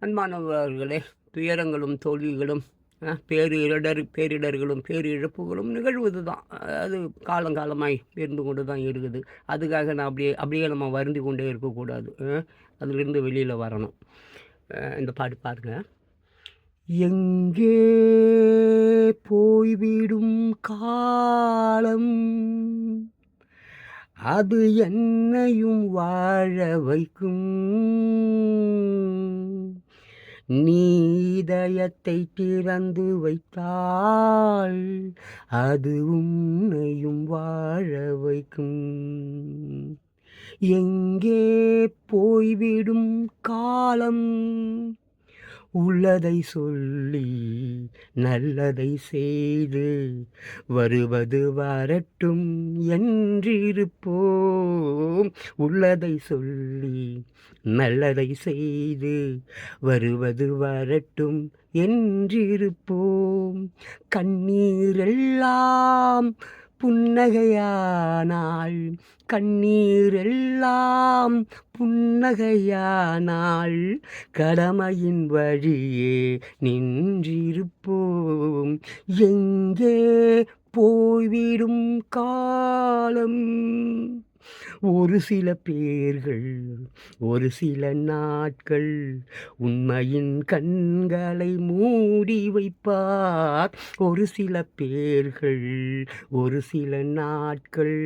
அன்பானவர்களே, துயரங்களும் தோல்விகளும் பேரிடர்களும் பேரிழப்புகளும் நிகழ்வது தான். அது காலங்காலமாய் இருந்து கொண்டு தான் இருக்குது. அதுக்காக நான் அப்படியே அப்படியே நம்ம வருந்தி கொண்டே இருக்கக்கூடாது. அதிலிருந்து வெளியில் வரணும். இந்த பாட்டு பாருங்க. எங்கே போய்விடும் காலம், அது என்னையும் வாழ வைக்கும். நீ இதயத்தை திறந்து வைத்தால் அது உன்னையும் வாழ வைக்கும். எங்கே போய்விடும் காலம், உள்ளதை சொல்லி நல்லதை செய்து வருவது வரட்டும் என்றிருப்போம். உள்ளதை சொல்லி நல்லதை செய்து வருவது வரட்டும் என்றிருப்போம். கண்ணீரெல்லாம் புன்னகையானால், கண்ணீரெல்லாம் புன்னகையானால் கடமையின் வழியே நின்றிருப்போம். எங்கே போய்விடும் காலம், ஒரு சில பேர்கள் ஒரு சில நாட்கள் உண்மையின் கண்களை மூடி வைப்பார். ஒரு சில பேர்கள் ஒரு சில நாட்கள்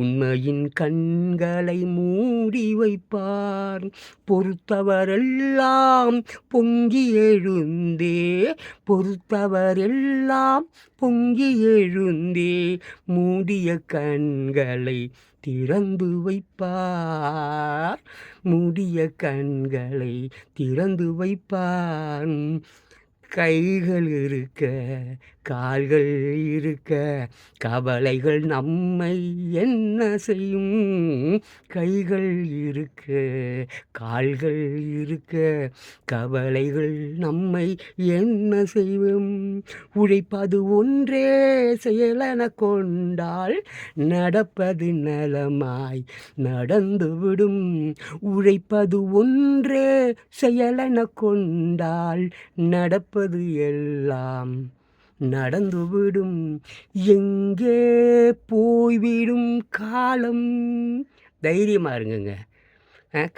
உண்மையின் கண்களை மூடி வைப்பார். பொறுத்தவரெல்லாம் பொங்கி எழுந்தே, பொறுத்தவரெல்லாம் பொங்கி எழுந்தே மூடிய கண்களை திறந்து வைப்பார். மூடிய கண்களை திறந்து வைப்பார். கைகள் இருக்க கால்கள் இருக்க கவலைகள் நம்மை என்ன செய்யும். கைகள் இருக்க கால்கள் இருக்க கவலைகள் நம்மை என்ன செய்யும். உழைப்பது ஒன்றே செயலென கொண்டால் நடப்பது நலமாய் நடந்துவிடும். உழைப்பது ஒன்றே செயலென கொண்டால் நடப்பது எல்லாம் நடந்துவிடும். எங்கே போய்விடும் காலம். தைரியமாக இருங்கங்க.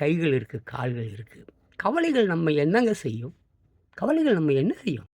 கைகள் இருக்குது கால்கள் இருக்குது. கவலைகள் நம்ம என்னங்க செய்யும்? கவலைகள் நம்ம என்ன செய்யும்?